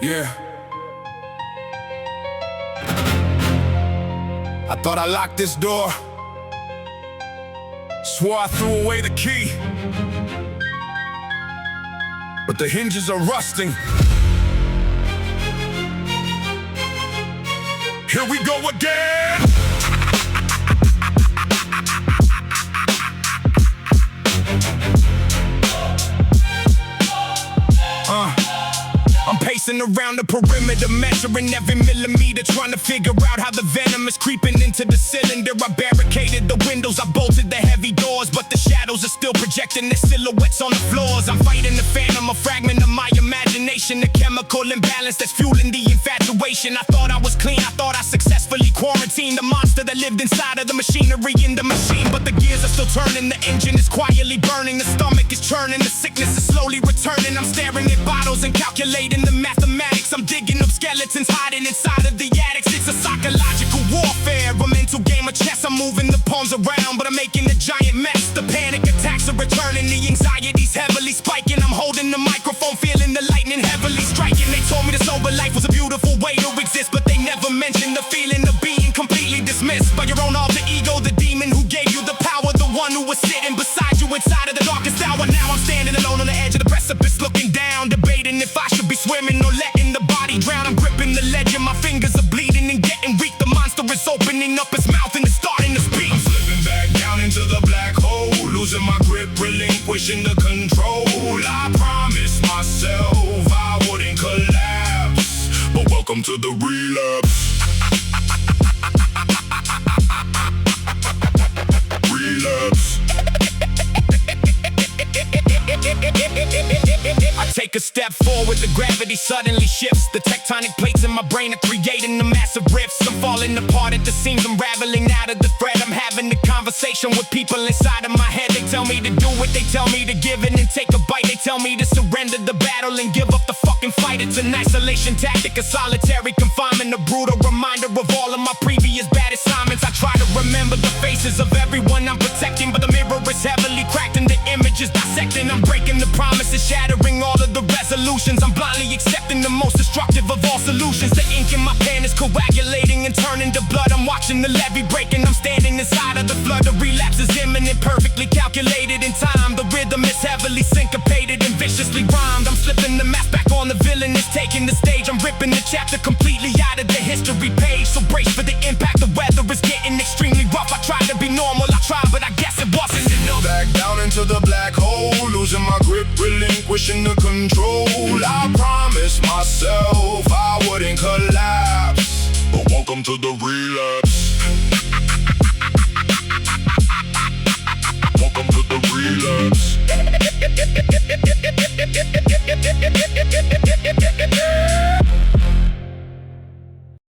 Yeah. I thought I locked this door. Swore I threw away the key. But the hinges are rusting. Here we go again. I'm pacing around the perimeter, measuring every millimeter, trying to figure out how the venom is creeping into the cylinder. I barricaded the windows, I bolted the heavy doors, but the shadows are still projecting their silhouettes on the floors. I'm fighting the phantom, a fragment of my imagination, the chemical imbalance that's fueling the infatuation. I thought I was clean, I thought I successfully quarantined the monster that lived inside of the machinery in the machine. But the gears are still turning, the engine is quietly burning, the stomach is churning, the sickness is slowly returning. I'm staring at bottles and calculating the mathematics. I'm digging up skeletons hiding inside of the attics. It's a psychological warfare, a mental game of chess. I'm moving the pawns around, but I'm making a giant mess. The panic attacks are returning, the anxiety's heavily spiking. I'm holding the microphone, feeling the lightning heavily striking. They told me the sober life was a beautiful way to exist, but they never mentioned the feeling of being completely dismissed by your own alter ego, the demon who gave you the power, the one who was sitting beside you inside of the darkest hour. Now I'm standing alone on the edge of the precipice, looking down, debating if I should be swimming or letting the body drown. I'm gripping the ledge and my fingers are bleeding and getting weak. The monster is opening up its mouth and it's starting to speak. I'm slipping back down into the black hole, losing my grip, relinquishing the control. I promised myself I wouldn't collapse, but welcome to the relapse. Relapse. I take a step forward, the gravity suddenly shifts. The tectonic plates in my brain are creating the massive rifts. I'm falling apart at the seams, unraveling out of the thread. I'm having a conversation with people inside of my head. They tell me to do it, they tell me to give in and take a bite. They tell me to surrender the battle and give up the fucking fight. It's an isolation tactic, a solitary confinement, a brutal reminder of all of my previous bad assignments. I try to remember the faces of everyone I'm protecting, but the mirror is heavily cracked and the image is dissecting. I'm breaking the promises, shattering all of the resolutions. I'm blindly accepting the most destructive of all solutions. The ink in my pen is coagulating and turning to blood. I'm watching the levee breaking, I'm standing inside of the flood. The relapse is imminent, perfectly calculated in time. The rhythm is heavily syncopated and viciously rhymed. I'm slipping the mask back on, the villain is taking the stage. I'm ripping the chapter completely out of the history page. So brace for the impact, the weather is getting extremely rough. I tried to be normal, I tried, but I guess it wasn't enough. Back down into the black hole, losing my grip, relinquishing the control. I promised myself I wouldn't collapse, but welcome to the relapse.